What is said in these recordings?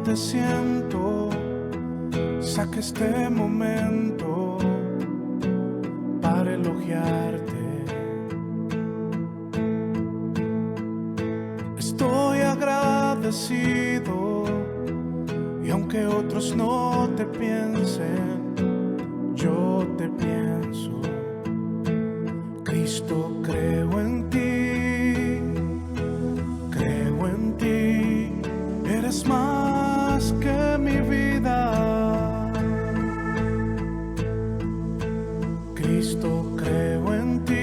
te siento, saca este momento para elogiarte. Estoy agradecido y aunque otros no te piensen, yo te pienso. Cristo, creo en ti, eres más que mi vida. Cristo, creo en ti,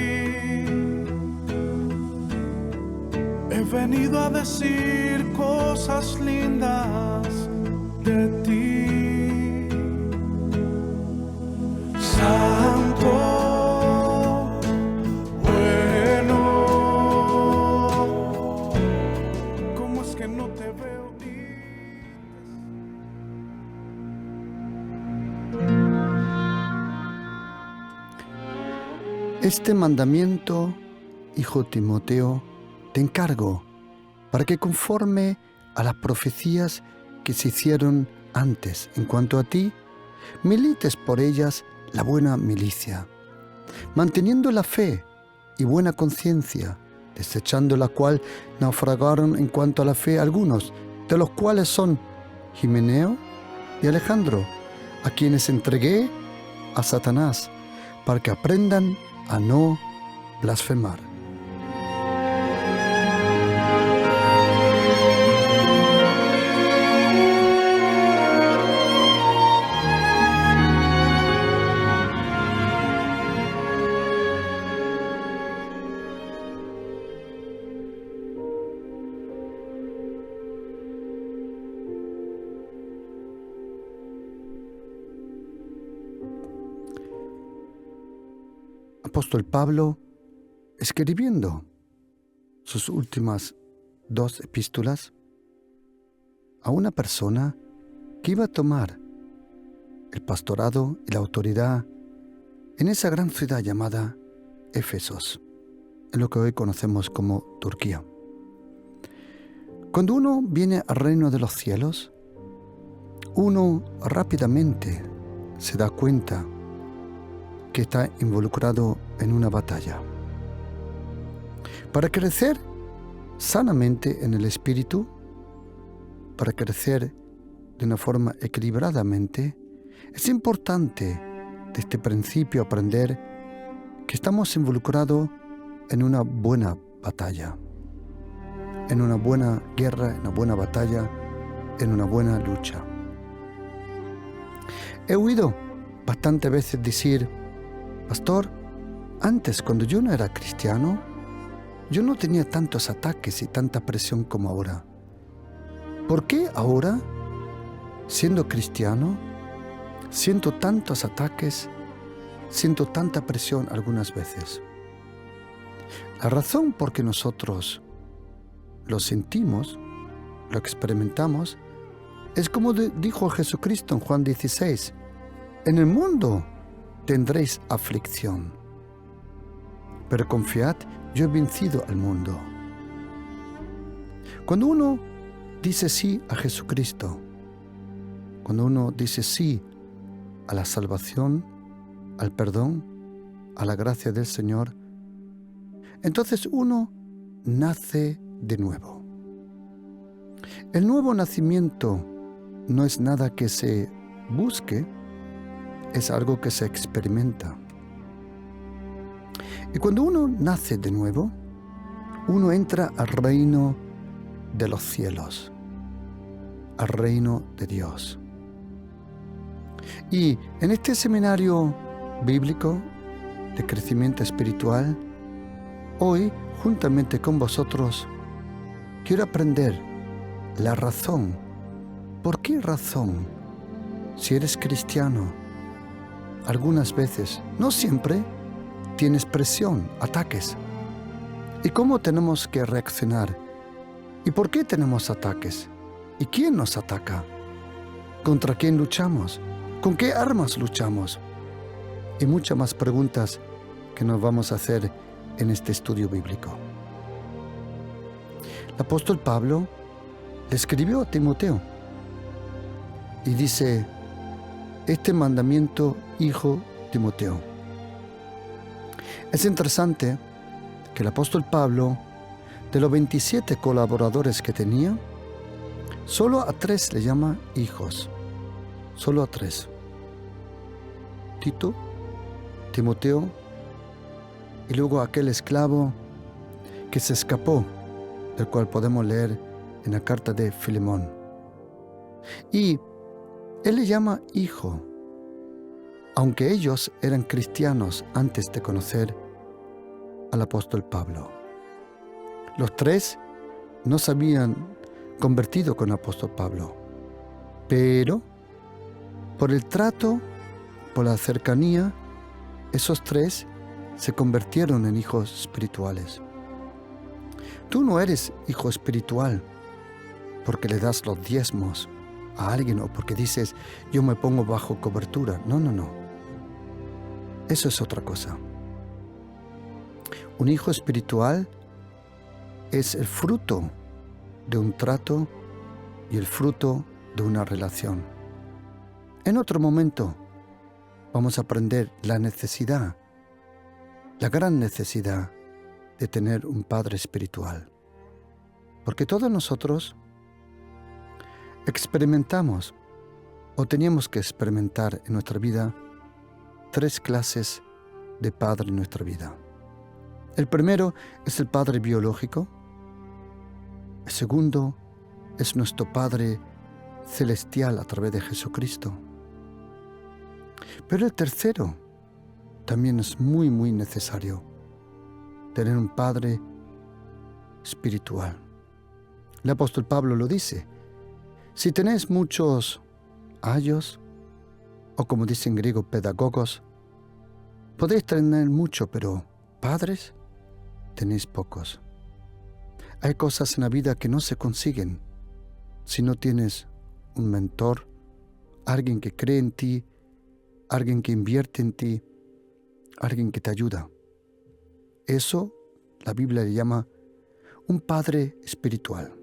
he venido a decir cosas lindas de ti. Santo, este mandamiento, hijo Timoteo, te encargo para que conforme a las profecías que se hicieron antes en cuanto a ti, milites por ellas la buena milicia, manteniendo la fe y buena conciencia, desechando la cual naufragaron en cuanto a la fe algunos, de los cuales son Himeneo y Alejandro, a quienes entregué a Satanás, para que aprendan a no blasfemar. Apóstol Pablo, escribiendo sus últimas 2 epístolas a una persona que iba a tomar el pastorado y la autoridad en esa gran ciudad llamada Éfesos, en lo que hoy conocemos como Turquía. Cuando uno viene al reino de los cielos, uno rápidamente se da cuenta que está involucrado en una batalla. Para crecer sanamente en el espíritu, para crecer de una forma equilibradamente, es importante desde el principio aprender que estamos involucrados en una buena batalla, en una buena guerra, en una buena batalla, en una buena lucha. He oído bastantes veces decir: pastor, antes cuando yo no era cristiano, yo no tenía tantos ataques y tanta presión como ahora. ¿Por qué ahora, siendo cristiano, siento tantos ataques, siento tanta presión algunas veces? La razón por que nosotros lo sentimos, lo experimentamos, es como dijo Jesucristo en Juan 16, en el mundo tendréis aflicción, pero confiad, yo he vencido al mundo. Cuando uno dice sí a Jesucristo, cuando uno dice sí a la salvación, al perdón, a la gracia del Señor, entonces uno nace de nuevo. El nuevo nacimiento no es nada que se busque, es algo que se experimenta. Y cuando uno nace de nuevo, uno entra al reino de los cielos, al reino de Dios. Y en este seminario bíblico de crecimiento espiritual, hoy, juntamente con vosotros, quiero aprender la razón. ¿Por qué razón, si eres cristiano, algunas veces, no siempre, tienes presión, ataques? ¿Y cómo tenemos que reaccionar? ¿Y por qué tenemos ataques? ¿Y quién nos ataca? ¿Contra quién luchamos? ¿Con qué armas luchamos? Y muchas más preguntas que nos vamos a hacer en este estudio bíblico. El apóstol Pablo le escribió a Timoteo y dice, este mandamiento, hijo Timoteo. Es interesante que el apóstol Pablo, de los 27 colaboradores que tenía, solo a 3 le llama hijos. Solo a 3. Tito, Timoteo y luego aquel esclavo que se escapó, del cual podemos leer en la carta de Filemón. Y él le llama hijo, aunque ellos eran cristianos antes de conocer al apóstol Pablo. Los 3 no se habían convertido con el apóstol Pablo, pero por el trato, por la cercanía, esos 3 se convirtieron en hijos espirituales. Tú no eres hijo espiritual porque le das los diezmos a alguien o porque dices, yo me pongo bajo cobertura. No. Eso es otra cosa. Un hijo espiritual es el fruto de un trato y el fruto de una relación. En otro momento vamos a aprender la necesidad, la gran necesidad de tener un padre espiritual. Porque todos nosotros experimentamos o teníamos que experimentar en nuestra vida 3 clases de padre en nuestra vida. El primero es el padre biológico. El segundo es nuestro Padre celestial a través de Jesucristo. Pero el tercero también es muy, muy necesario. Tener un Padre espiritual. El apóstol Pablo lo dice. Si tenéis muchos ayos, o como dice en griego, pedagogos, podéis tener mucho, pero padres tenéis pocos. Hay cosas en la vida que no se consiguen si no tienes un mentor, alguien que cree en ti, alguien que invierte en ti, alguien que te ayuda. Eso la Biblia le llama un padre espiritual.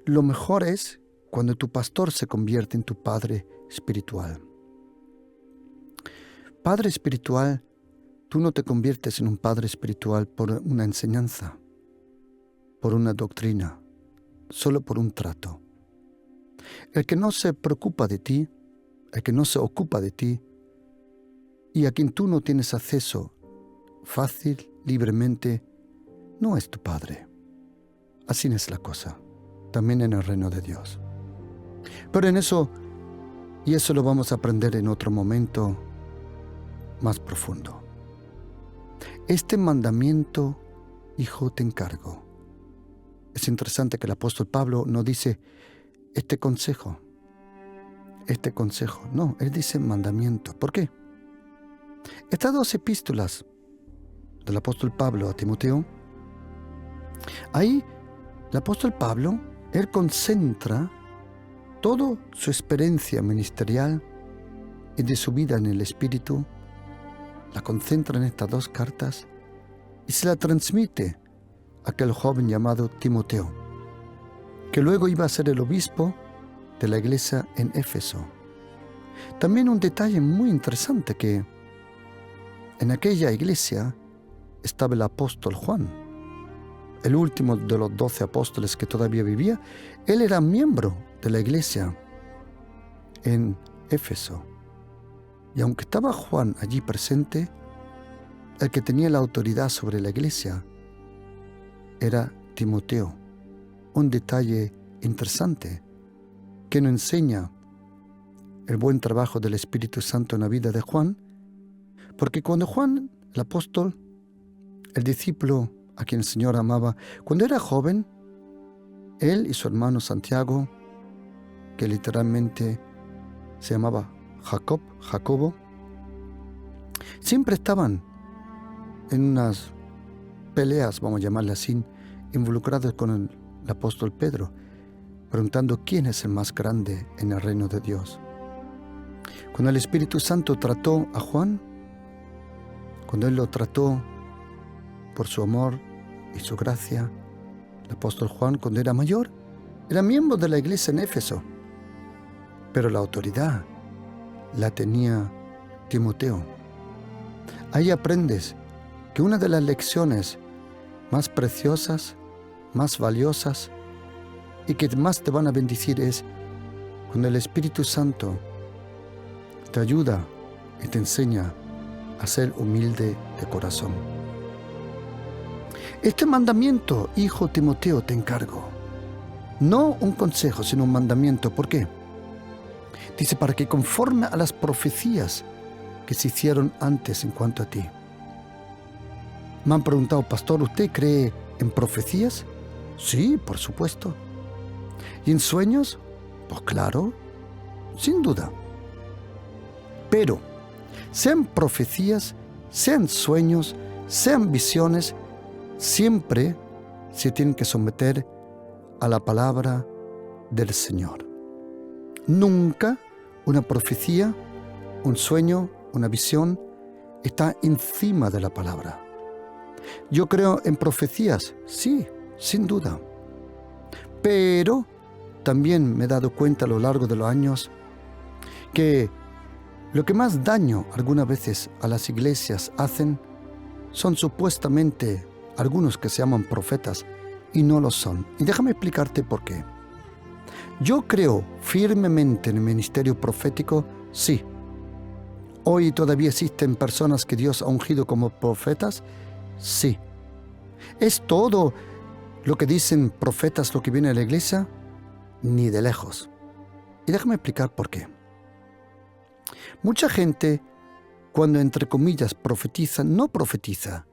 Lo mejor es cuando tu pastor se convierte en tu padre espiritual. Padre espiritual, tú no te conviertes en un padre espiritual por una enseñanza, por una doctrina, solo por un trato. El que no se preocupa de ti, el que no se ocupa de ti, y a quien tú no tienes acceso fácil, libremente, no es tu padre. Así es la cosa, también en el reino de Dios. Pero en eso, y eso lo vamos a aprender en otro momento más profundo. Este mandamiento, hijo, te encargo. Es interesante que el apóstol Pablo no dice este consejo. No, él dice mandamiento. ¿Por qué? Estas 2 epístolas del apóstol Pablo a Timoteo, ahí el apóstol Pablo, él concentra toda su experiencia ministerial y de su vida en el Espíritu, la concentra en estas 2 cartas y se la transmite a aquel joven llamado Timoteo, que luego iba a ser el obispo de la iglesia en Éfeso. También un detalle muy interesante, que en aquella iglesia estaba el apóstol Juan, el último de los 12 apóstoles que todavía vivía. Él era miembro de la iglesia en Éfeso. Y aunque estaba Juan allí presente, el que tenía la autoridad sobre la iglesia era Timoteo. Un detalle interesante que nos enseña el buen trabajo del Espíritu Santo en la vida de Juan, porque cuando Juan, el apóstol, el discípulo a quien el Señor amaba, cuando era joven, él y su hermano Santiago, que literalmente se llamaba Jacobo, siempre estaban en unas peleas, vamos a llamarle así, involucrados con el apóstol Pedro, preguntando quién es el más grande en el reino de Dios. Cuando el Espíritu Santo trató a Juan, cuando él lo trató por su amor y su gracia, el apóstol Juan, cuando era mayor, era miembro de la iglesia en Éfeso. pero la autoridad la tenía Timoteo. Ahí aprendes que una de las lecciones más preciosas, más valiosas y que más te van a bendecir es cuando el Espíritu Santo te ayuda y te enseña a ser humilde de corazón. Este mandamiento, hijo Timoteo, te encargo. No un consejo, sino un mandamiento. ¿Por qué? Dice, para que conforme a las profecías que se hicieron antes en cuanto a ti. Me han preguntado, pastor, ¿usted cree en profecías? Sí, por supuesto. ¿Y en sueños? Pues claro, sin duda. Pero, sean profecías, sean sueños, sean visiones, siempre se tienen que someter a la palabra del Señor. Nunca una profecía, un sueño, una visión está encima de la palabra. Yo creo en profecías, sí, sin duda. Pero también me he dado cuenta a lo largo de los años que lo que más daño algunas veces a las iglesias hacen son supuestamente algunos que se llaman profetas y no lo son. Y déjame explicarte por qué. Yo creo firmemente en el ministerio profético, sí. ¿Hoy todavía existen personas que Dios ha ungido como profetas? Sí. ¿Es todo lo que dicen profetas lo que viene a la iglesia? Ni de lejos. Y déjame explicar por qué. Mucha gente, cuando entre comillas profetiza, no profetiza.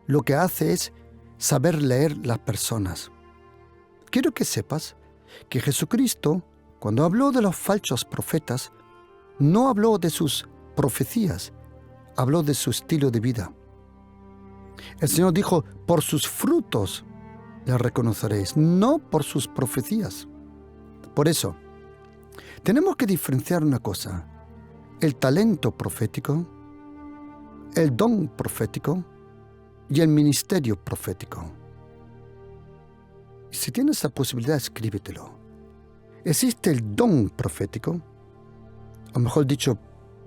Lo que hace es saber leer las personas. Quiero que sepas que Jesucristo, cuando habló de los falsos profetas, no habló de sus profecías, habló de su estilo de vida. El Señor dijo, por sus frutos les reconoceréis, no por sus profecías. Por eso, tenemos que diferenciar una cosa: el talento profético, el don profético y el ministerio profético. Y si tienes la posibilidad, escríbetelo. Existe el don profético, o mejor dicho,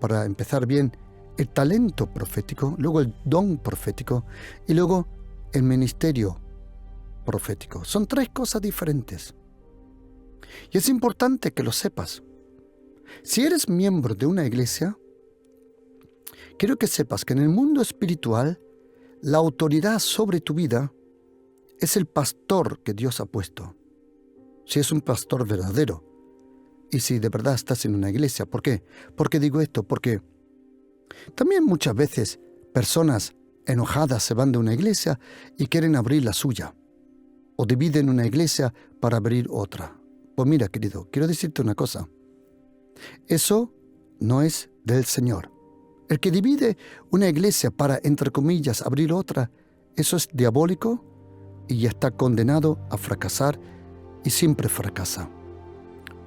para empezar bien, el talento profético, luego el don profético y luego el ministerio profético. Son tres cosas diferentes. Y es importante que lo sepas. Si eres miembro de una iglesia, quiero que sepas que en el mundo espiritual, la autoridad sobre tu vida es el pastor que Dios ha puesto. Si es un pastor verdadero y si de verdad estás en una iglesia. ¿Por qué? ¿Por qué digo esto? Porque también muchas veces personas enojadas se van de una iglesia y quieren abrir la suya, o dividen una iglesia para abrir otra. Pues mira, querido, quiero decirte una cosa. Eso no es del Señor. El que divide una iglesia para, entre comillas, abrir otra, eso es diabólico y ya está condenado a fracasar y siempre fracasa.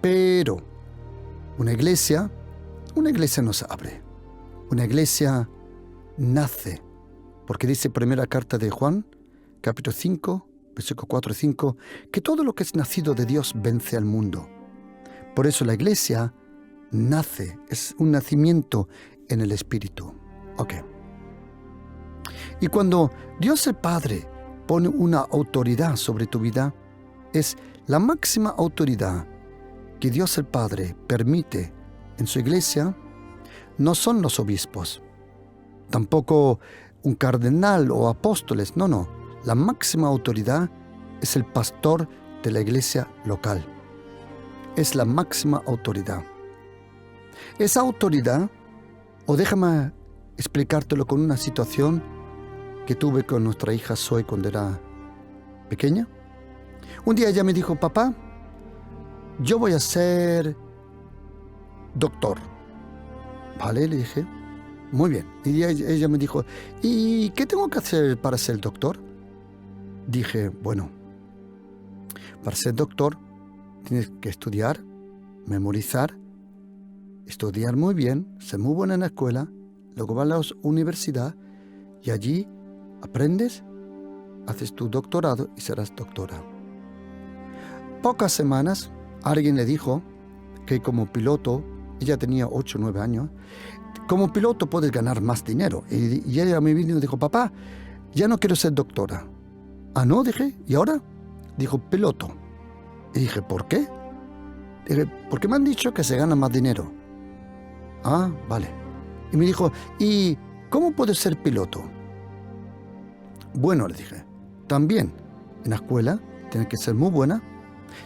Pero una iglesia no se abre. Una iglesia nace, porque dice primera carta de Juan, capítulo 5, versículo 4 y 5, que todo lo que es nacido de Dios vence al mundo. Por eso la iglesia nace, es un nacimiento en el Espíritu. Ok. Y cuando Dios el Padre pone una autoridad sobre tu vida, es la máxima autoridad que Dios el Padre permite en su iglesia. No son los obispos, tampoco un cardenal o apóstoles, no. La máxima autoridad es el pastor de la iglesia local. Es la máxima autoridad. Esa autoridad, o déjame explicártelo con una situación que tuve con nuestra hija Zoe cuando era pequeña. Un día ella me dijo, papá, yo voy a ser doctor. Vale, le dije, muy bien. Y ella me dijo, ¿y qué tengo que hacer para ser doctor? Dije, bueno, para ser doctor tienes que estudiar, memorizar, estudiar muy bien, ser muy buena en la escuela, luego vas a la universidad y allí aprendes, haces tu doctorado y serás doctora. Pocas semanas alguien le dijo que como piloto, ella tenía 8 o 9 años, como piloto puedes ganar más dinero. Y ella me vino y dijo, papá, ya no quiero ser doctora. Ah, no, dije, ¿y ahora? Dijo, piloto. Y dije, ¿por qué? Dije, porque me han dicho que se gana más dinero. Ah, vale. Y me dijo, ¿y cómo puedes ser piloto? Bueno, le dije, también en la escuela tienes que ser muy buena,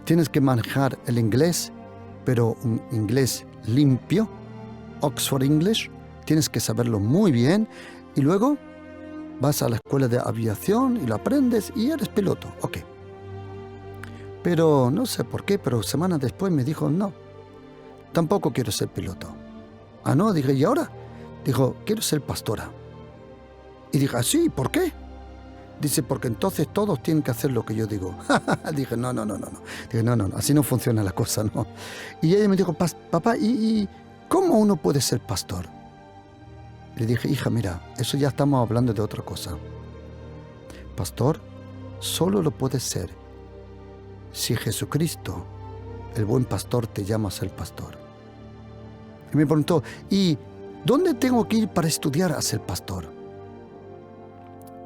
tienes que manejar el inglés, pero un inglés limpio, Oxford English, tienes que saberlo muy bien, y luego vas a la escuela de aviación y lo aprendes y eres piloto. Ok. Pero no sé por qué, pero semanas después me dijo, no, tampoco quiero ser piloto. Ah, no, dije, ¿y ahora? Dijo, quiero ser pastora. Y dije, ¿ah, sí? ¿Por qué? Dice, porque entonces todos tienen que hacer lo que yo digo. Dije, no. Dije, no, así no funciona la cosa, ¿no? Y ella me dijo, papá, ¿y cómo uno puede ser pastor? Le dije, hija, mira, eso ya estamos hablando de otra cosa. Pastor solo lo puedes ser si Jesucristo, el buen pastor, te llama a ser pastor. Y me preguntó, ¿y dónde tengo que ir para estudiar a ser pastor?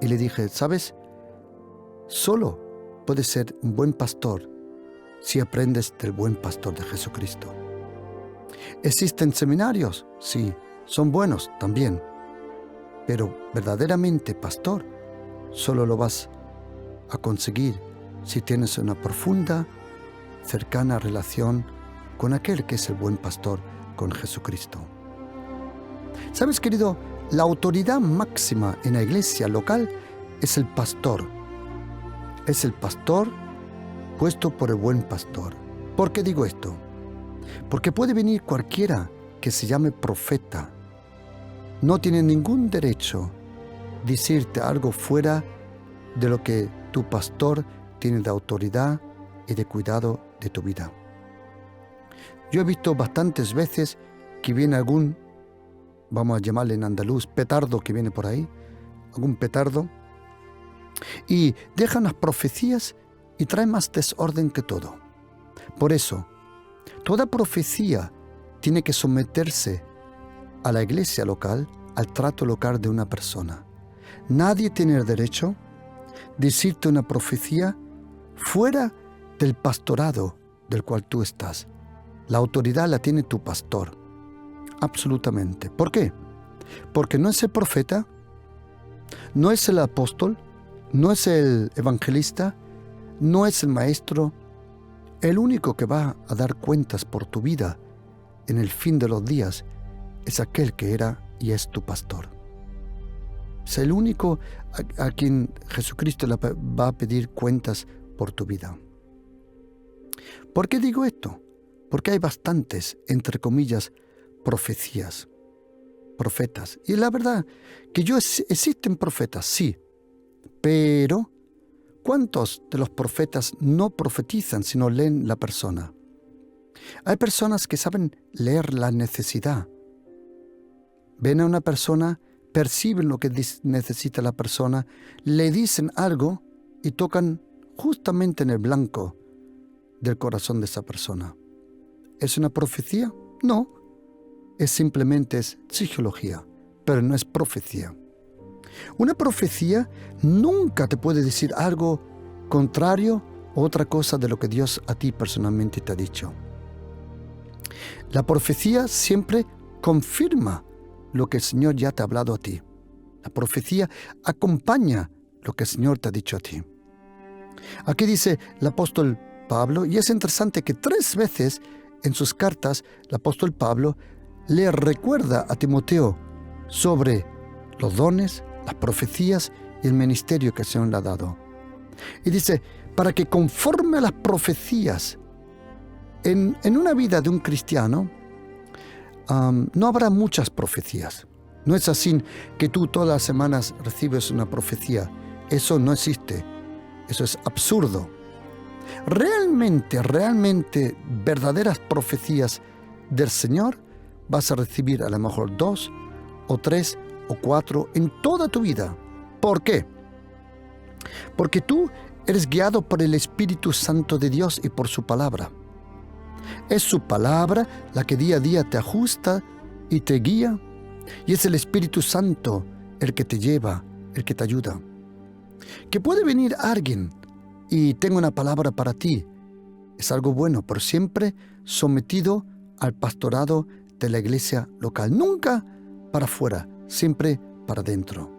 Y le dije, ¿sabes? Solo puedes ser un buen pastor si aprendes del buen pastor de Jesucristo. ¿Existen seminarios? Sí, son buenos también. Pero verdaderamente pastor solo lo vas a conseguir si tienes una profunda, cercana relación con aquel que es el buen pastor, con Jesucristo. ¿Sabes, querido? La autoridad máxima en la iglesia local es el pastor. Es el pastor puesto por el buen pastor. ¿Por qué digo esto? Porque puede venir cualquiera que se llame profeta. No tiene ningún derecho a decirte algo fuera de lo que tu pastor tiene de autoridad y de cuidado de tu vida. Yo he visto bastantes veces que viene algún, vamos a llamarle en andaluz, petardo que viene por ahí, algún petardo, y deja unas profecías y trae más desorden que todo. Por eso, toda profecía tiene que someterse a la iglesia local, al trato local de una persona. Nadie tiene el derecho a decirte una profecía fuera del pastorado del cual tú estás. La autoridad la tiene tu pastor. Absolutamente. ¿Por qué? Porque no es el profeta, no es el apóstol, no es el evangelista, no es el maestro. El único que va a dar cuentas por tu vida en el fin de los días es aquel que era y es tu pastor. Es el único a quien Jesucristo le va a pedir cuentas por tu vida. ¿Por qué digo esto? Porque hay bastantes, entre comillas, profecías, profetas. Y la verdad que existen profetas, sí, pero ¿cuántos de los profetas no profetizan sino leen la persona? Hay personas que saben leer la necesidad. Ven a una persona, perciben lo que necesita la persona, le dicen algo y tocan justamente en el blanco del corazón de esa persona. ¿Es una profecía? No. Simplemente es psicología, pero no es profecía. Una profecía nunca te puede decir algo contrario o otra cosa de lo que Dios a ti personalmente te ha dicho. La profecía siempre confirma lo que el Señor ya te ha hablado a ti. La profecía acompaña lo que el Señor te ha dicho a ti. Aquí dice el apóstol Pablo, y es interesante que 3 veces en sus cartas el apóstol Pablo le recuerda a Timoteo sobre los dones, las profecías y el ministerio que el Señor le ha dado. Y dice, para que conforme a las profecías en una vida de un cristiano, no habrá muchas profecías. No es así que tú todas las semanas recibes una profecía. Eso no existe. Eso es absurdo. Realmente, verdaderas profecías del Señor vas a recibir a lo mejor 2 o 3 o 4 en toda tu vida. ¿Por qué? Porque tú eres guiado por el Espíritu Santo de Dios y por su palabra. Es su palabra la que día a día te ajusta y te guía. Y es el Espíritu Santo el que te lleva, el que te ayuda. Que puede venir alguien y tenga una palabra para ti. Es algo bueno, pero siempre sometido al pastorado de la iglesia local. Nunca para afuera, siempre para adentro.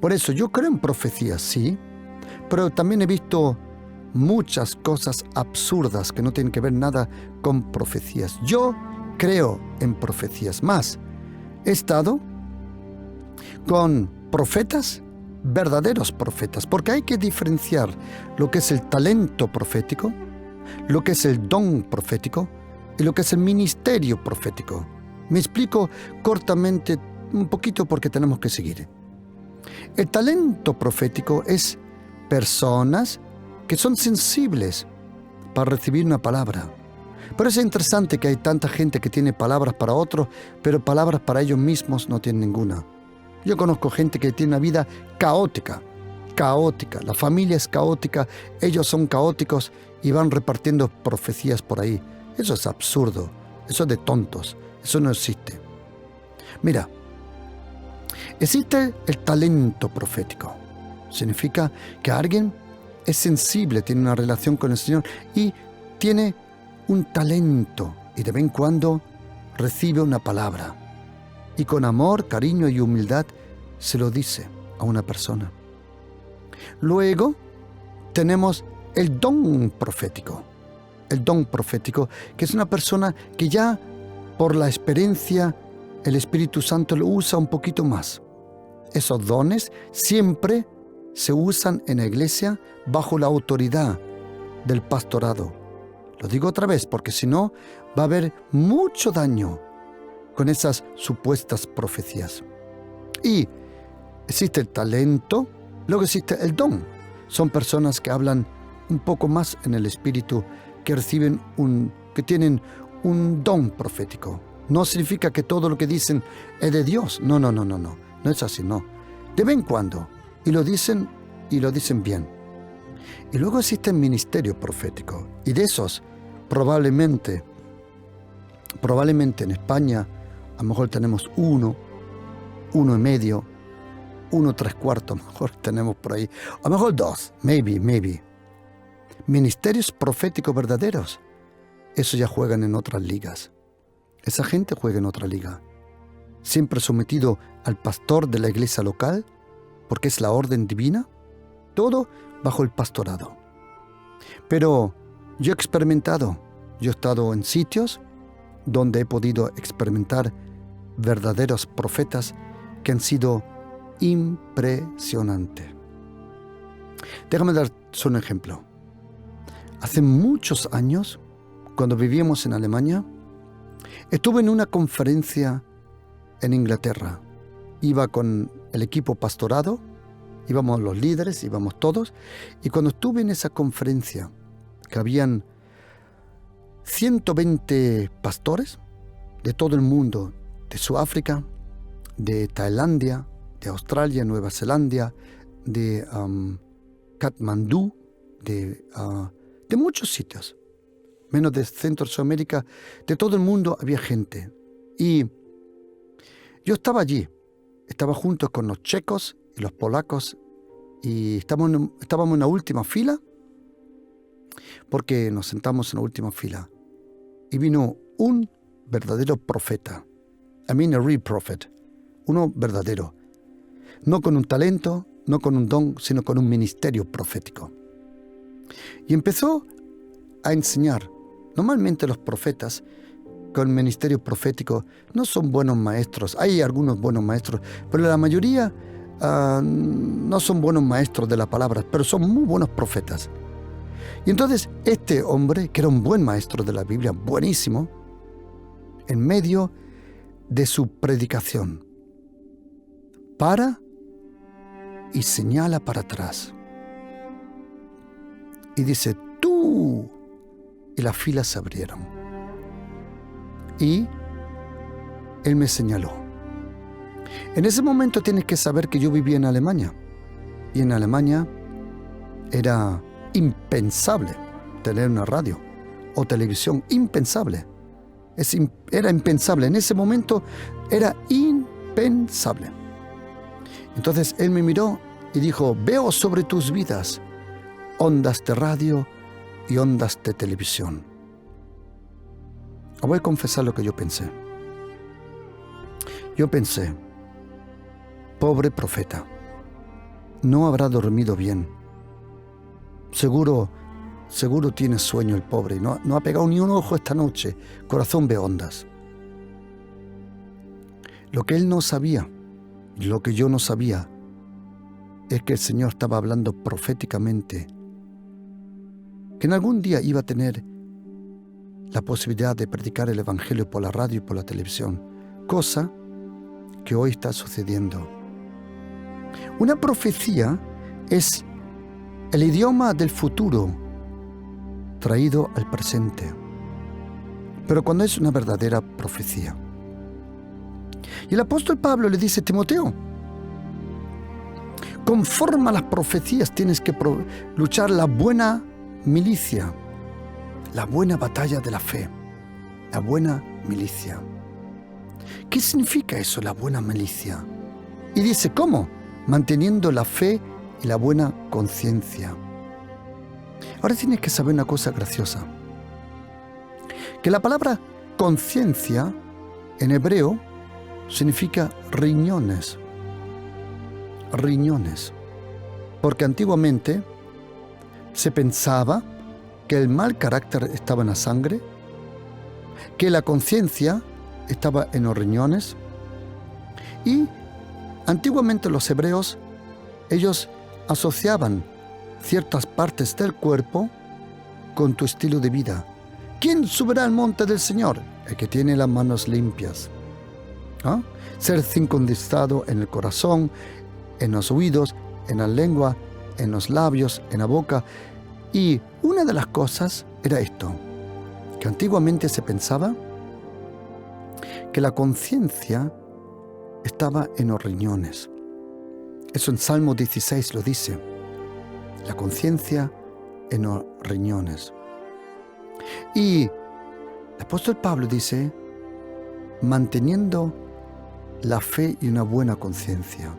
Por eso yo creo en profecías, sí, pero también he visto muchas cosas absurdas que no tienen que ver nada con profecías. Yo creo en profecías. Más, he estado con profetas, verdaderos profetas, porque hay que diferenciar lo que es el talento profético, lo que es el don profético y lo que es el ministerio profético. Me explico cortamente un poquito porque tenemos que seguir. El talento profético es personas que son sensibles para recibir una palabra. Pero es interesante que hay tanta gente que tiene palabras para otros, pero palabras para ellos mismos no tienen ninguna. Yo conozco gente que tiene una vida caótica, la familia es caótica, ellos son caóticos y van repartiendo profecías por ahí. Eso es absurdo, eso es de tontos, eso no existe. Mira, existe el talento profético. Significa que alguien es sensible, tiene una relación con el Señor y tiene un talento y de vez en cuando recibe una palabra y con amor, cariño y humildad se lo dice a una persona. Luego tenemos el don profético. El don profético, que es una persona que ya por la experiencia el Espíritu Santo lo usa un poquito más. Esos dones siempre se usan en la iglesia bajo la autoridad del pastorado. Lo digo otra vez porque si no va a haber mucho daño con esas supuestas profecías. Y existe el talento, luego existe el don. Son personas que hablan un poco más en el espíritu, que tienen un don profético. No significa que todo lo que dicen es de Dios. No es así, no. De vez en cuando. Y lo dicen bien. Y luego existe el ministerio profético. Y de esos, probablemente en España, a lo mejor tenemos uno y medio, 1/3, a lo mejor tenemos por ahí. A lo mejor 2, maybe. Ministerios proféticos verdaderos. Esos ya juegan en otras ligas. Esa gente juega en otra liga. Siempre sometido al pastor de la iglesia local, porque es la orden divina. Todo bajo el pastorado. Pero yo he estado en sitios donde he podido experimentar verdaderos profetas que han sido impresionantes. Déjame dar solo un ejemplo. Hace muchos años, cuando vivíamos en Alemania, estuve en una conferencia en Inglaterra. Iba con el equipo pastorado, íbamos los líderes, íbamos todos, y cuando estuve en esa conferencia, que habían 120 pastores de todo el mundo, de Sudáfrica, de Tailandia, de Australia, Nueva Zelanda, de Katmandú, de muchos sitios, menos de Centro Sudamérica, de todo el mundo había gente. Y yo estaba allí, estaba junto con los checos y los polacos, y estábamos en la última fila, porque nos sentamos en la última fila, y vino un verdadero profeta, a real prophet, uno verdadero, no con un talento, no con un don, sino con un ministerio profético. Y empezó a enseñar. Normalmente los profetas con ministerio profético no son buenos maestros. Hay algunos buenos maestros, pero la mayoría no son buenos maestros de la palabra, pero son muy buenos profetas. Y entonces este hombre, que era un buen maestro de la Biblia, buenísimo, en medio de su predicación, para y señala para atrás. Y dice, tú. Y las filas se abrieron. Y él me señaló. En ese momento tienes que saber que yo vivía en Alemania. Y en Alemania era impensable tener una radio. o televisión. Impensable. Era impensable. En ese momento era impensable. Entonces él me miró y dijo: veo sobre tus vidas ondas de radio y ondas de televisión. Voy a confesar lo que yo pensé. Yo pensé: pobre profeta, no habrá dormido bien. Seguro tiene sueño el pobre. No ha pegado ni un ojo esta noche. Corazón ve ondas. Lo que él no sabía, y lo que yo no sabía, es que el Señor estaba hablando proféticamente que en algún día iba a tener la posibilidad de predicar el Evangelio por la radio y por la televisión, cosa que hoy está sucediendo. Una profecía es el idioma del futuro traído al presente, pero cuando es una verdadera profecía. Y el apóstol Pablo le dice a Timoteo: conforme a las profecías tienes que luchar la buena milicia, la buena batalla de la fe, la buena milicia. ¿Qué significa eso, la buena milicia? Y dice: ¿cómo? Manteniendo la fe y la buena conciencia. Ahora tienes que saber una cosa graciosa, que la palabra conciencia en hebreo significa riñones. Riñones. Porque antiguamente se pensaba que el mal carácter estaba en la sangre, que la conciencia estaba en los riñones, y antiguamente los hebreos, ellos asociaban ciertas partes del cuerpo con tu estilo de vida. ¿Quién subirá al monte del Señor? El que tiene las manos limpias. Ser circuncidado en el corazón, en los oídos, en la lengua, en los labios, en la boca. Y una de las cosas era esto, que antiguamente se pensaba que la conciencia estaba en los riñones. Eso en Salmo 16 lo dice. La conciencia en los riñones. Y el apóstol Pablo dice: manteniendo la fe y una buena conciencia.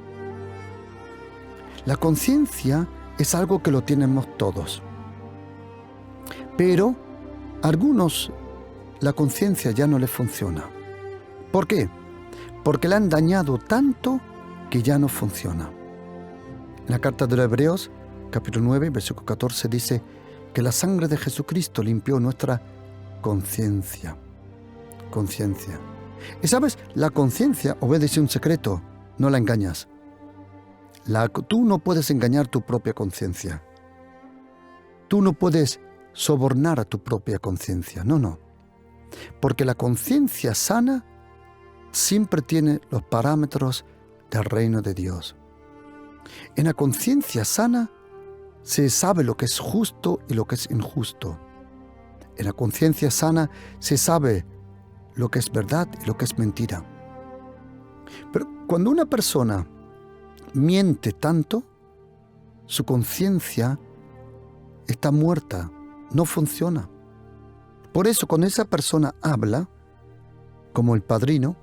La conciencia es algo que lo tenemos todos. Pero a algunos la conciencia ya no les funciona. ¿Por qué? Porque la han dañado tanto que ya no funciona. En la carta de los Hebreos, capítulo 9, versículo 14, dice que la sangre de Jesucristo limpió nuestra conciencia. Conciencia. Y sabes, la conciencia, os voy a decir un secreto, no la engañas. Tú no puedes engañar tu propia conciencia. Tú no puedes sobornar a tu propia conciencia. No. Porque la conciencia sana siempre tiene los parámetros del reino de Dios. En la conciencia sana se sabe lo que es justo y lo que es injusto. En la conciencia sana se sabe lo que es verdad y lo que es mentira. Pero cuando una persona miente tanto, su conciencia está muerta, no funciona. Por eso cuando esa persona habla, como El Padrino,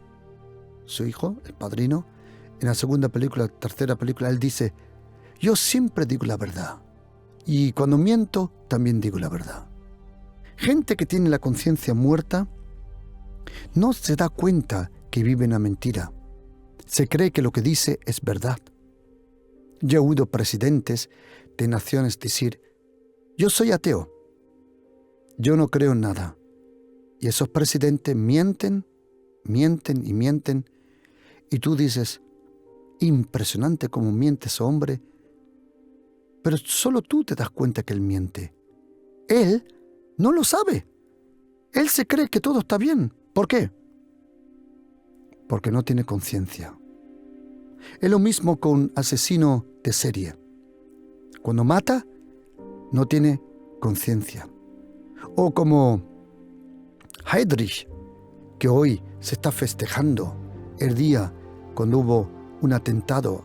su hijo, El Padrino, en la segunda película, tercera película, él dice: yo siempre digo la verdad, y cuando miento también digo la verdad. Gente que tiene la conciencia muerta no se da cuenta que vive en la mentira. Se cree que lo que dice es verdad. Yo he oído presidentes de naciones decir: yo soy ateo, yo no creo en nada. Y esos presidentes mienten, y tú dices: impresionante cómo miente ese hombre, pero solo tú te das cuenta que él miente. Él no lo sabe. Él se cree que todo está bien. ¿Por qué? Porque no tiene conciencia. Es lo mismo con un asesino de serie. Cuando mata, no tiene conciencia. O como Heydrich, que hoy se está festejando el día cuando hubo un atentado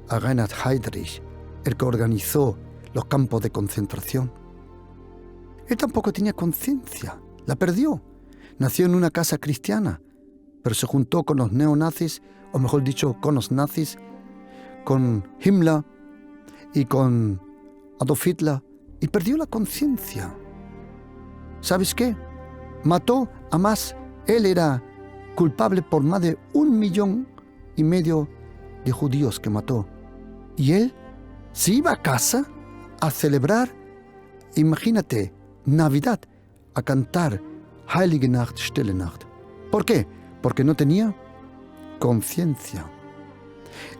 a Reinhard Heydrich, el que organizó los campos de concentración. Él tampoco tenía conciencia, la perdió. Nació en una casa cristiana, pero se juntó con los neonazis, o mejor dicho, con los nazis, con Himmler y con Adolf Hitler, y perdió la conciencia. ¿Sabes qué? Mató a más. Él era culpable por más de 1,5 millones de judíos que mató. Y él se iba a casa a celebrar, imagínate, Navidad, a cantar Heilige Nacht, Stille Nacht. ¿Por qué? Porque no tenía conciencia.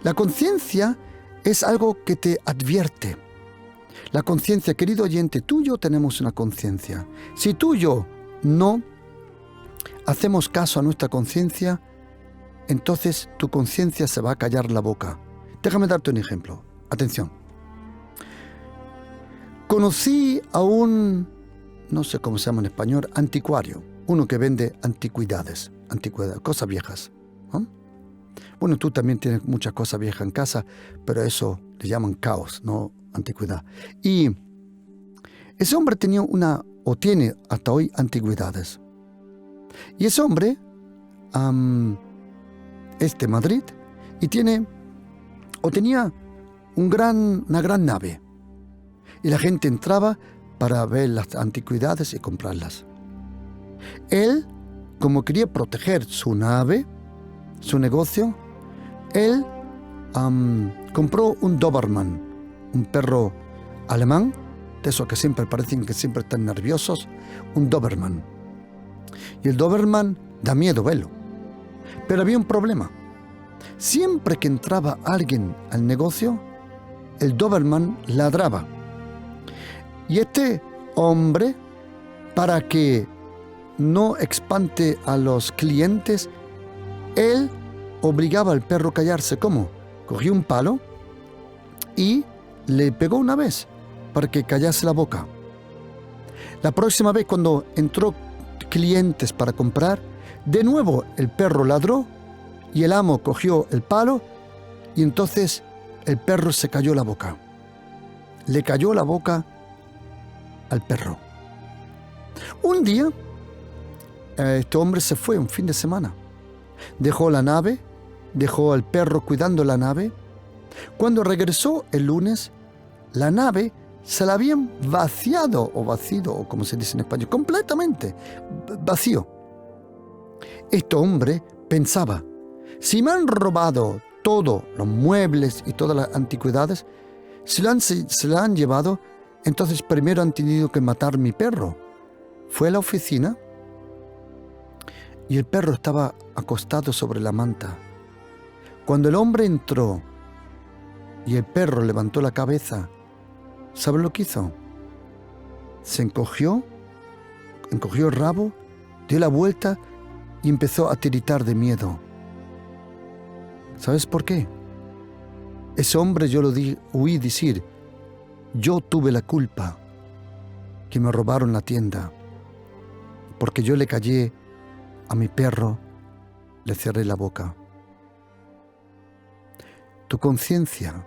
La conciencia es algo que te advierte. La conciencia, querido oyente, tú y yo tenemos una conciencia. Si tú y yo no hacemos caso a nuestra conciencia, entonces tu conciencia se va a callar la boca. Déjame darte un ejemplo. Atención. Conocí a un, no sé cómo se llama en español, anticuario. Uno que vende antigüedades, cosas viejas. ¿No? Bueno, tú también tienes muchas cosas viejas en casa, pero eso le llaman caos, no antigüedad. Y ese hombre tenía tiene hasta hoy antigüedades. Y ese hombre es de Madrid y tenía una gran nave. Y la gente entraba para ver las antigüedades y comprarlas. Él, como quería proteger su nave, su negocio, él compró un Doberman, un perro alemán, de esos que siempre parecen que siempre están nerviosos, un Doberman. Y el Doberman da miedo verlo. Pero había un problema. Siempre que entraba alguien al negocio, el Doberman ladraba. Y este hombre, para que no espante a los clientes, él obligaba al perro a callarse. ¿Cómo? Cogió un palo y le pegó una vez para que callase la boca. La próxima vez, cuando entró clientes para comprar, de nuevo el perro ladró y el amo cogió el palo y entonces el perro se cayó la boca. Le cayó la boca al perro. Un día, este hombre se fue un fin de semana. Dejó la nave, dejó al perro cuidando la nave. Cuando regresó el lunes, la nave se la habían vaciado, o como se dice en español, completamente vacío. Este hombre pensaba, si me han robado todos los muebles y todas las antigüedades, se la han llevado, entonces primero han tenido que matar a mi perro. Fue a la oficina y el perro estaba acostado sobre la manta. Cuando el hombre entró y el perro levantó la cabeza, ¿sabe lo que hizo? Se encogió el rabo, dio la vuelta y empezó a tiritar de miedo. ¿Sabes por qué? Ese hombre yo lo oí decir, yo tuve la culpa que me robaron la tienda, porque yo le callé a mi perro, le cerré la boca. Tu conciencia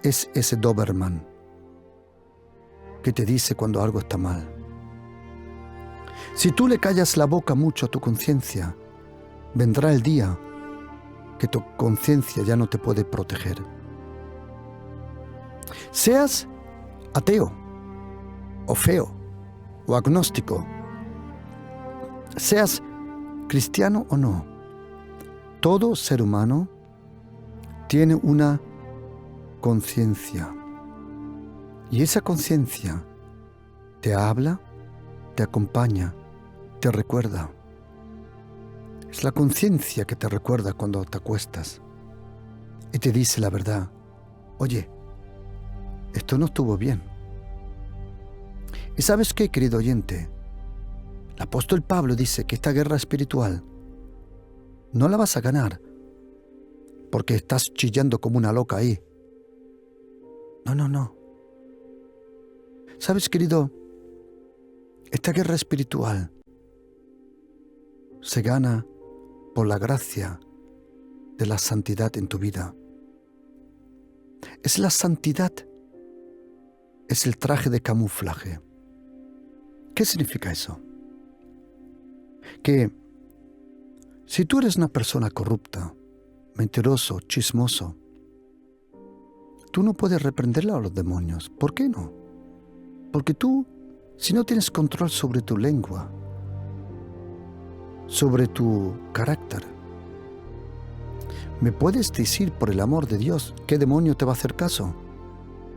es ese Doberman que te dice cuando algo está mal. Si tú le callas la boca mucho a tu conciencia, vendrá el día que tu conciencia ya no te puede proteger. Seas ateo, o feo, o agnóstico, seas cristiano o no, todo ser humano tiene una conciencia. Y esa conciencia te habla, te acompaña, te recuerda. Es la conciencia que te recuerda cuando te acuestas y te dice la verdad. Oye, esto no estuvo bien. ¿Y sabes qué, querido oyente? El apóstol Pablo dice que esta guerra espiritual no la vas a ganar porque estás chillando como una loca ahí. No. ¿Sabes, querido? Esta guerra espiritual se gana por la gracia de la santidad en tu vida. Es la santidad, es el traje de camuflaje. ¿Qué significa eso? Que si tú eres una persona corrupta, mentiroso, chismoso, tú no puedes reprenderle a los demonios. ¿Por qué no? Porque tú, si no tienes control sobre tu lengua, sobre tu carácter, ¿me puedes decir, por el amor de Dios, qué demonio te va a hacer caso?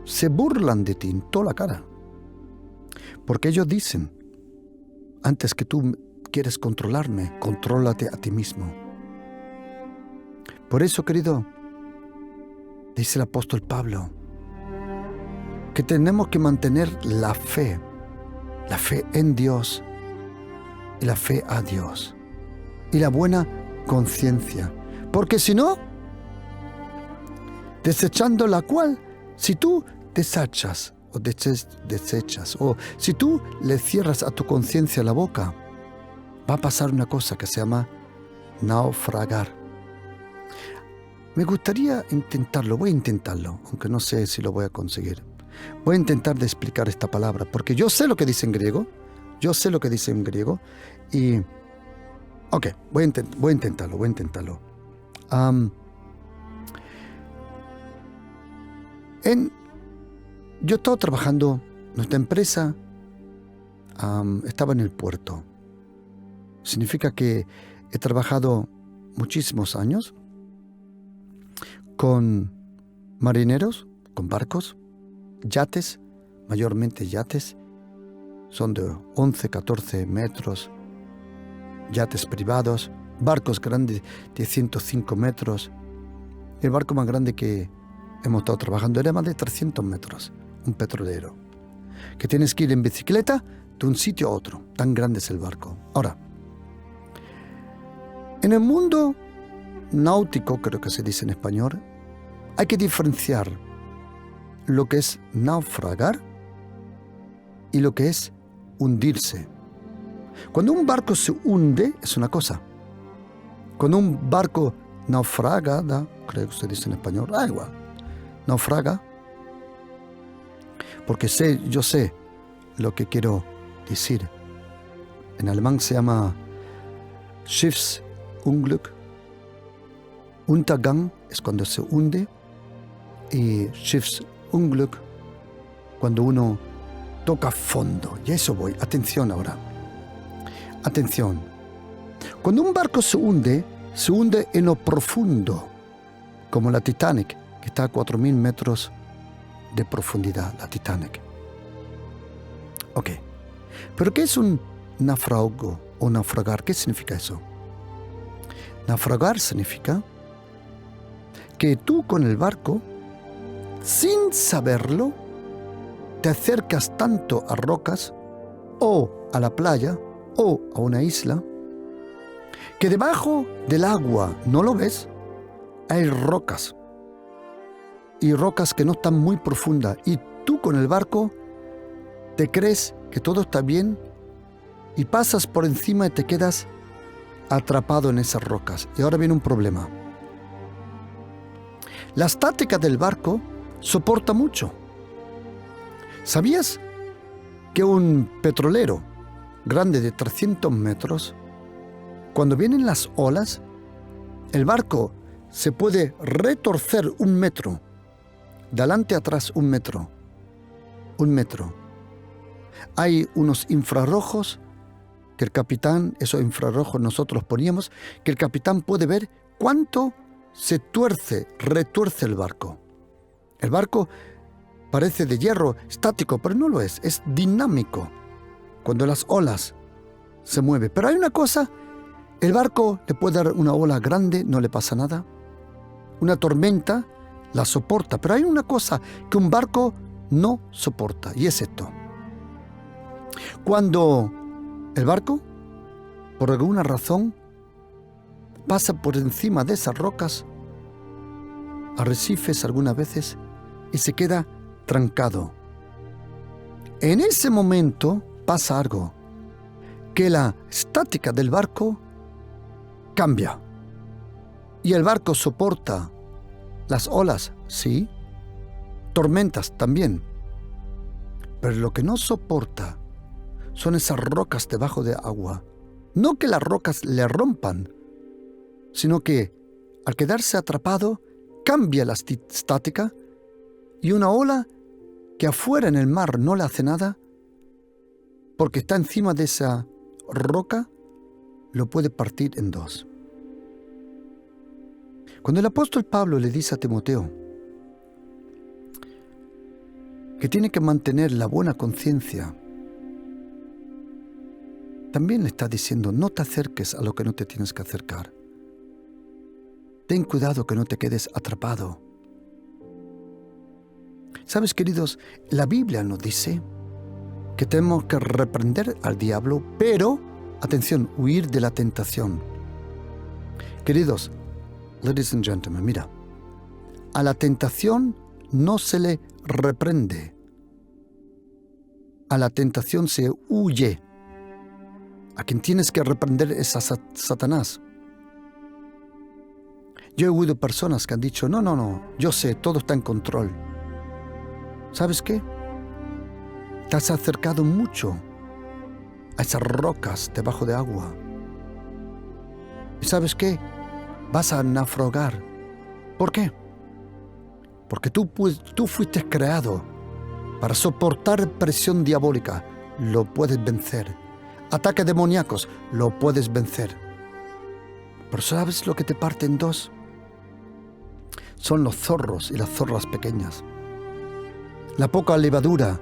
Se burlan de ti en toda la cara. Porque ellos dicen, antes que tú quieres controlarme, contrólate a ti mismo. Por eso, querido, dice el apóstol Pablo, que tenemos que mantener la fe en Dios y la fe a Dios y la buena conciencia. Porque si no, desechando la cual, si tú desechas o si tú le cierras a tu conciencia la boca, va a pasar una cosa que se llama naufragar. Me gustaría intentarlo, voy a intentarlo, aunque no sé si lo voy a conseguir. Voy a intentar de explicar esta palabra, porque yo sé lo que dice en griego, y... Ok, voy a intentarlo. Yo estaba trabajando, nuestra empresa estaba en el puerto. Significa que he trabajado muchísimos años con marineros, con barcos, yates, mayormente yates, son de 11, 14 metros, yates privados, barcos grandes de 105 metros. El barco más grande que hemos estado trabajando era más de 300 metros, un petrolero, que tienes que ir en bicicleta de un sitio a otro, tan grande es el barco. Ahora, en el mundo náutico, creo que se dice en español, hay que diferenciar lo que es naufragar y lo que es hundirse. Cuando un barco se hunde, es una cosa. Cuando un barco naufraga, creo que se dice en español, igual, naufraga, porque yo sé lo que quiero decir. En alemán se llama Schiffsunglück. Untergang es cuando se hunde y Schiffsunglück cuando uno toca fondo. Y a eso voy. Atención ahora. Atención. Cuando un barco se hunde en lo profundo, como la Titanic, que está a 4.000 metros de profundidad, la Titanic. Ok. ¿Pero qué es un naufrago o naufragar? ¿Qué significa eso? Naufragar significa que tú con el barco, sin saberlo, te acercas tanto a rocas o a la playa o a una isla que debajo del agua, no lo ves, hay rocas y rocas que no están muy profundas y tú con el barco te crees que todo está bien y pasas por encima y te quedas atrapado en esas rocas. Y ahora viene un problema. La estática del barco soporta mucho. ¿Sabías que un petrolero grande de 300 metros, cuando vienen las olas, el barco se puede retorcer 1 metro, de adelante a atrás 1 metro, 1 metro? Hay unos infrarrojos que el capitán, esos infrarrojos nosotros poníamos, que el capitán puede ver cuánto se retuerce el barco. El barco parece de hierro, estático, pero no lo es dinámico. Cuando las olas se mueven. Pero hay una cosa, el barco le puede dar una ola grande, no le pasa nada. Una tormenta la soporta, pero hay una cosa que un barco no soporta, y es esto. Cuando el barco, por alguna razón, pasa por encima de esas rocas, arrecifes algunas veces, y se queda trancado. En ese momento pasa algo, que la estática del barco cambia. Y el barco soporta las olas, sí, tormentas también. Pero lo que no soporta son esas rocas debajo de agua. No que las rocas le rompan, sino que al quedarse atrapado, cambia la estática y una ola que afuera en el mar no le hace nada, porque está encima de esa roca, lo puede partir en dos. Cuando el apóstol Pablo le dice a Timoteo que tiene que mantener la buena conciencia, también le está diciendo, no te acerques a lo que no te tienes que acercar. Ten cuidado que no te quedes atrapado. ¿Sabes, queridos? La Biblia nos dice que tenemos que reprender al diablo, pero, atención, huir de la tentación. Queridos, ladies and gentlemen, mira, a la tentación no se le reprende. A la tentación se huye. A quien tienes que reprender es a Satanás. Yo he oído personas que han dicho, no, yo sé, todo está en control. ¿Sabes qué? Te has acercado mucho a esas rocas debajo de agua. ¿Y sabes qué? Vas a naufragar. ¿Por qué? Porque tú fuiste creado para soportar presión diabólica. Lo puedes vencer. Ataques demoníacos, lo puedes vencer. Pero ¿sabes lo que te parte en dos? Son los zorros y las zorras pequeñas. La poca levadura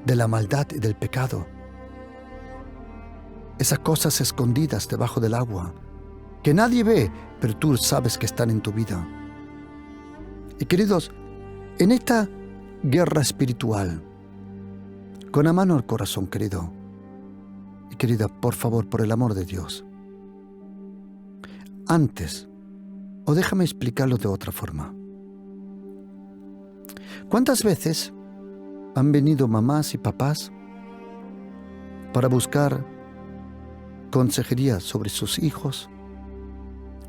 de la maldad y del pecado. Esas cosas escondidas debajo del agua, que nadie ve, pero tú sabes que están en tu vida. Y queridos, en esta guerra espiritual, con la mano al corazón, querido y querida, por favor, por el amor de Dios, antes, o déjame explicarlo de otra forma. ¿Cuántas veces han venido mamás y papás para buscar consejería sobre sus hijos,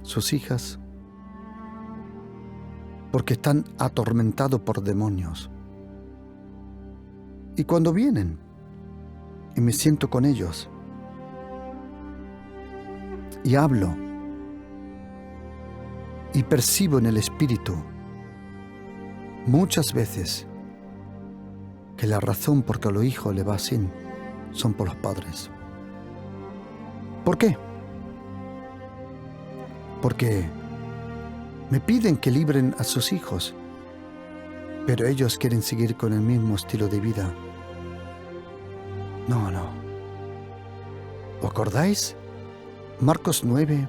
sus hijas, porque están atormentados por demonios? Y cuando vienen y me siento con ellos y hablo y percibo en el espíritu muchas veces que la razón por que a los hijos le va así son por los padres. ¿Por qué? Porque me piden que libren a sus hijos, pero ellos quieren seguir con el mismo estilo de vida. No. ¿Os acordáis? Marcos 9,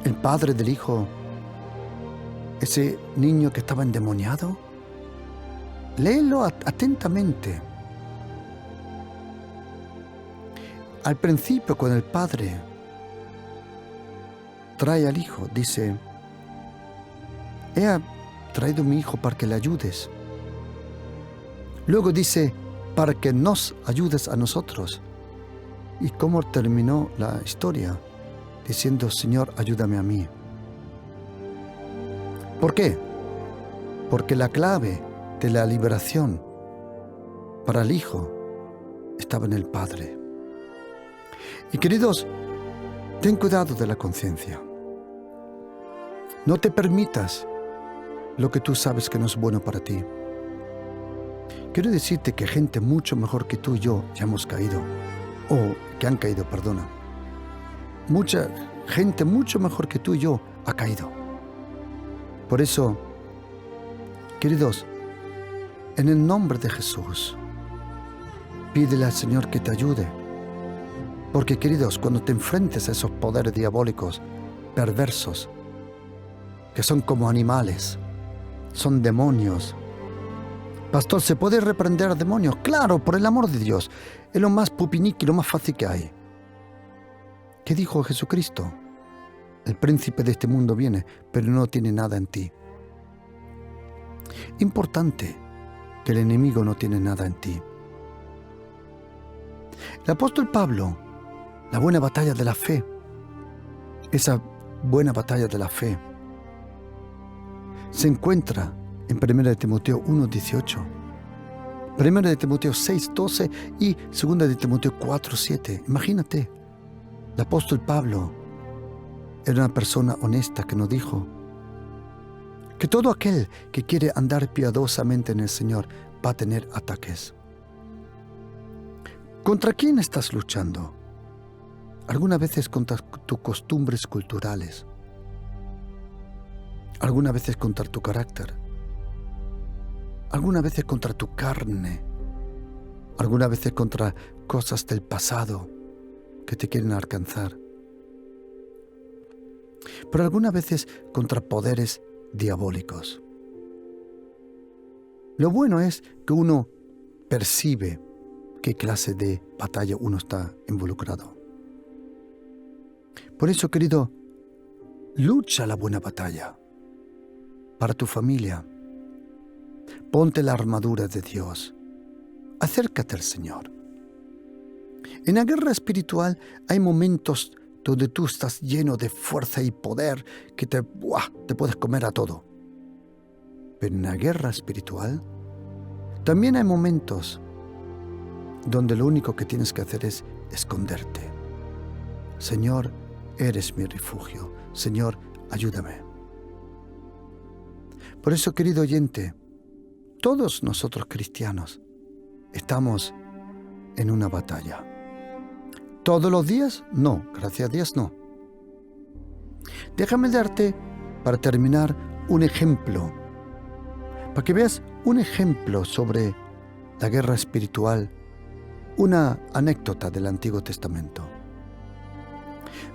el padre del hijo, ese niño que estaba endemoniado. Léelo atentamente. Al principio, cuando el padre trae al hijo, dice, he traído a mi hijo para que le ayudes. Luego dice, para que nos ayudes a nosotros. ¿Y cómo terminó la historia? Diciendo, Señor, ayúdame a mí. ¿Por qué? Porque la clave de la liberación para el hijo estaba en el padre. Y queridos, ten cuidado de la conciencia. No te permitas lo que tú sabes que no es bueno para ti. Quiero decirte que gente mucho mejor que tú y yo ya hemos caído, o que han caído, perdona. Mucha gente mucho mejor que tú y yo ha caído. Por eso, queridos, en el nombre de Jesús, pídele al Señor que te ayude. Porque, queridos, cuando te enfrentes a esos poderes diabólicos, perversos, que son como animales, son demonios. Pastor, ¿se puede reprender a demonios? Claro, por el amor de Dios. Es lo más pupiniqui, lo más fácil que hay. ¿Qué dijo Jesucristo? El príncipe de este mundo viene, pero no tiene nada en ti. Importante que el enemigo no tiene nada en ti. El apóstol Pablo, la buena batalla de la fe, esa buena batalla de la fe, se encuentra en 1 Timoteo 1:18. 1 de Timoteo 6:12 y 2 de Timoteo 4:7. Imagínate, el apóstol Pablo era una persona honesta que nos dijo que todo aquel que quiere andar piadosamente en el Señor va a tener ataques. ¿Contra quién estás luchando? Algunas veces contra tus costumbres culturales, algunas veces contra tu carácter, algunas veces contra tu carne, algunas veces contra cosas del pasado que te quieren alcanzar, pero algunas veces contra poderes diabólicos. Lo bueno es que uno percibe qué clase de batalla uno está involucrado. Por eso, querido, lucha la buena batalla para tu familia. Ponte la armadura de Dios. Acércate al Señor. En la guerra espiritual hay momentos donde tú estás lleno de fuerza y poder que te puedes comer a todo. Pero en la guerra espiritual también hay momentos donde lo único que tienes que hacer es esconderte. Señor, eres mi refugio. Señor, ayúdame. Por eso, querido oyente, todos nosotros cristianos estamos en una batalla. ¿Todos los días? No, gracias a Dios no. Déjame darte, para terminar, un ejemplo, para que veas un ejemplo sobre la guerra espiritual, una anécdota del Antiguo Testamento.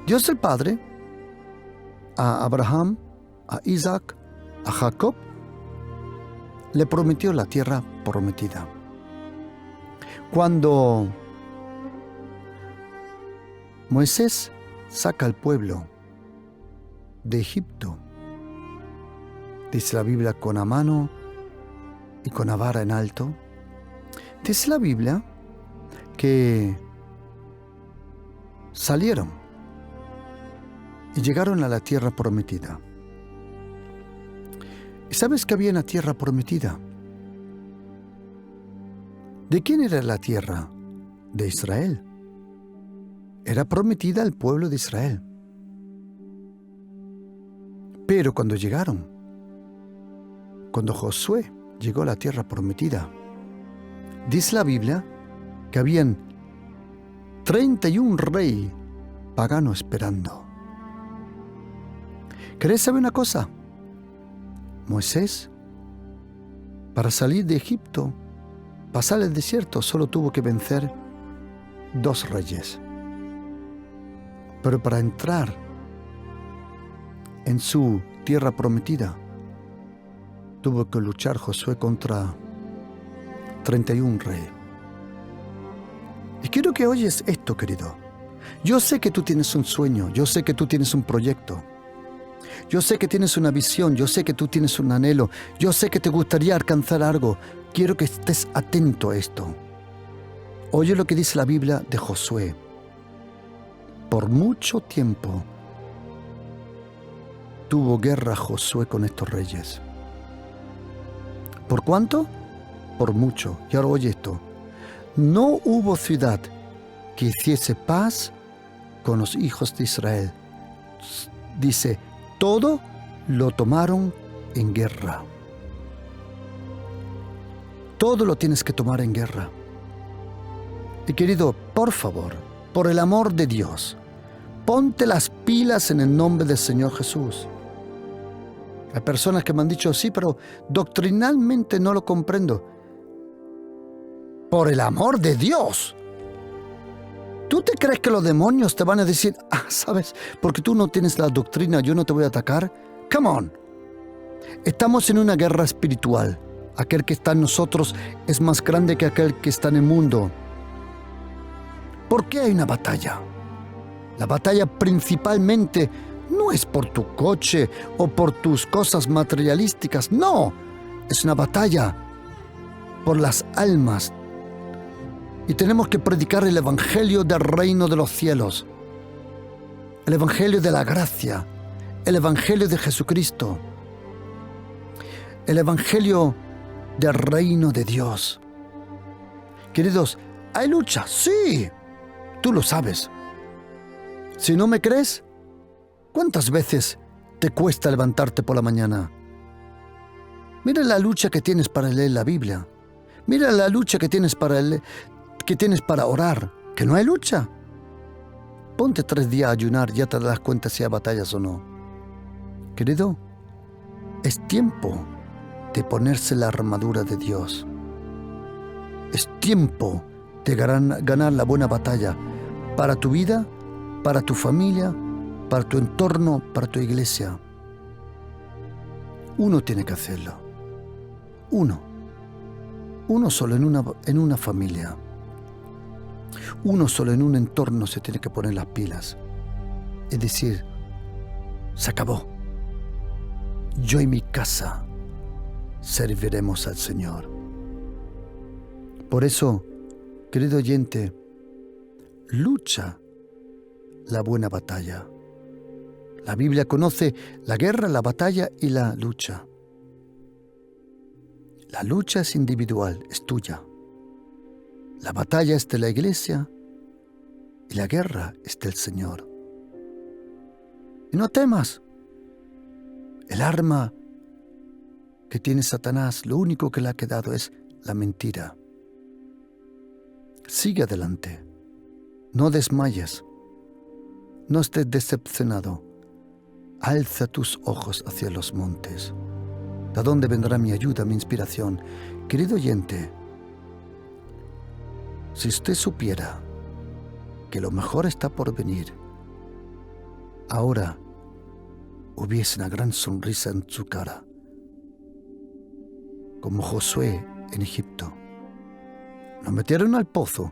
Dios el Padre, a Abraham, a Isaac, a Jacob, le prometió la tierra prometida. Cuando Moisés saca al pueblo de Egipto, dice la Biblia, con la mano y con la vara en alto, dice la Biblia que salieron y llegaron a la tierra prometida. ¿Y sabes qué había en la tierra prometida? ¿De quién era la tierra? De Israel. Era prometida al pueblo de Israel. Pero cuando llegaron, cuando Josué llegó a la tierra prometida, dice la Biblia que habían 31 reyes paganos esperando. ¿Querés saber una cosa? Moisés, para salir de Egipto, pasar el desierto, solo tuvo que vencer 2 reyes. Pero para entrar en su tierra prometida, tuvo que luchar Josué contra 31 reyes. Y quiero que oyes esto, querido. Yo sé que tú tienes un sueño, yo sé que tú tienes un proyecto, yo sé que tienes una visión, yo sé que tú tienes un anhelo, yo sé que te gustaría alcanzar algo. Quiero que estés atento a esto. Oye lo que dice la Biblia de Josué. Por mucho tiempo tuvo guerra Josué con estos reyes. ¿Por cuánto? Por mucho. Y ahora oye esto. No hubo ciudad que hiciese paz con los hijos de Israel. Dice, todo lo tomaron en guerra. Todo lo tienes que tomar en guerra. Y querido, por favor, por el amor de Dios, ponte las pilas en el nombre del Señor Jesús. Hay personas que me han dicho, sí, pero doctrinalmente no lo comprendo. Por el amor de Dios. ¿Tú te crees que los demonios te van a decir, sabes, porque tú no tienes la doctrina, yo no te voy a atacar? Come on. Estamos en una guerra espiritual. Aquel que está en nosotros es más grande que aquel que está en el mundo. ¿Por qué hay una batalla? La batalla principalmente no es por tu coche o por tus cosas materialísticas. No, es una batalla por las almas. Y tenemos que predicar el evangelio del reino de los cielos, el evangelio de la gracia, el evangelio de Jesucristo, el evangelio del reino de Dios. Queridos, ¿hay lucha? Sí, tú lo sabes. Si no me crees, ¿cuántas veces te cuesta levantarte por la mañana? Mira la lucha que tienes para leer la Biblia. Mira la lucha que tienes para orar. ¿Que no hay lucha? Ponte 3 días a ayunar, ya te das cuenta si hay batallas o no. Querido, es tiempo de ponerse la armadura de Dios. Es tiempo de ganar la buena batalla para tu vida, para tu familia, para tu entorno, para tu iglesia. Uno tiene que hacerlo. Uno solo en una familia. Uno solo en un entorno se tiene que poner las pilas. Es decir, se acabó. Yo y mi casa serviremos al Señor. Por eso, querido oyente, lucha la buena batalla. La Biblia conoce la guerra, la batalla y la lucha. La lucha es individual, es tuya. La batalla es de la iglesia y la guerra es del Señor. Y no temas. El arma que tiene Satanás, lo único que le ha quedado es la mentira. Sigue adelante. No desmayes. No estés decepcionado. Alza tus ojos hacia los montes. ¿De dónde vendrá mi ayuda, mi inspiración? Querido oyente, si usted supiera que lo mejor está por venir, ahora hubiese una gran sonrisa en su cara, como Josué en Egipto. Lo metieron al pozo,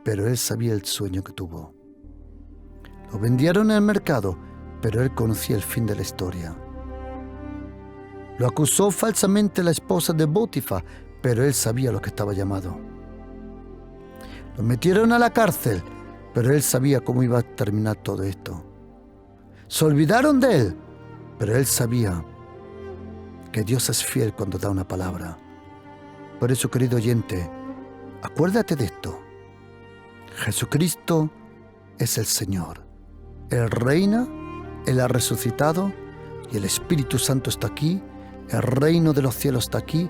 pero él sabía el sueño que tuvo. Lo vendieron en el mercado, pero él conocía el fin de la historia. Lo acusó falsamente la esposa de Potifar, pero él sabía lo que estaba llamado. Lo metieron a la cárcel, pero él sabía cómo iba a terminar todo esto. Se olvidaron de él, pero él sabía que Dios es fiel cuando da una palabra. Por eso, querido oyente, acuérdate de esto. Jesucristo es el Señor. Él reina, Él ha resucitado y el Espíritu Santo está aquí, el reino de los cielos está aquí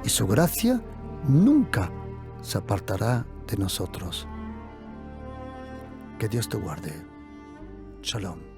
y su gracia nunca se apartará de nosotros. Que Dios te guarde. Shalom.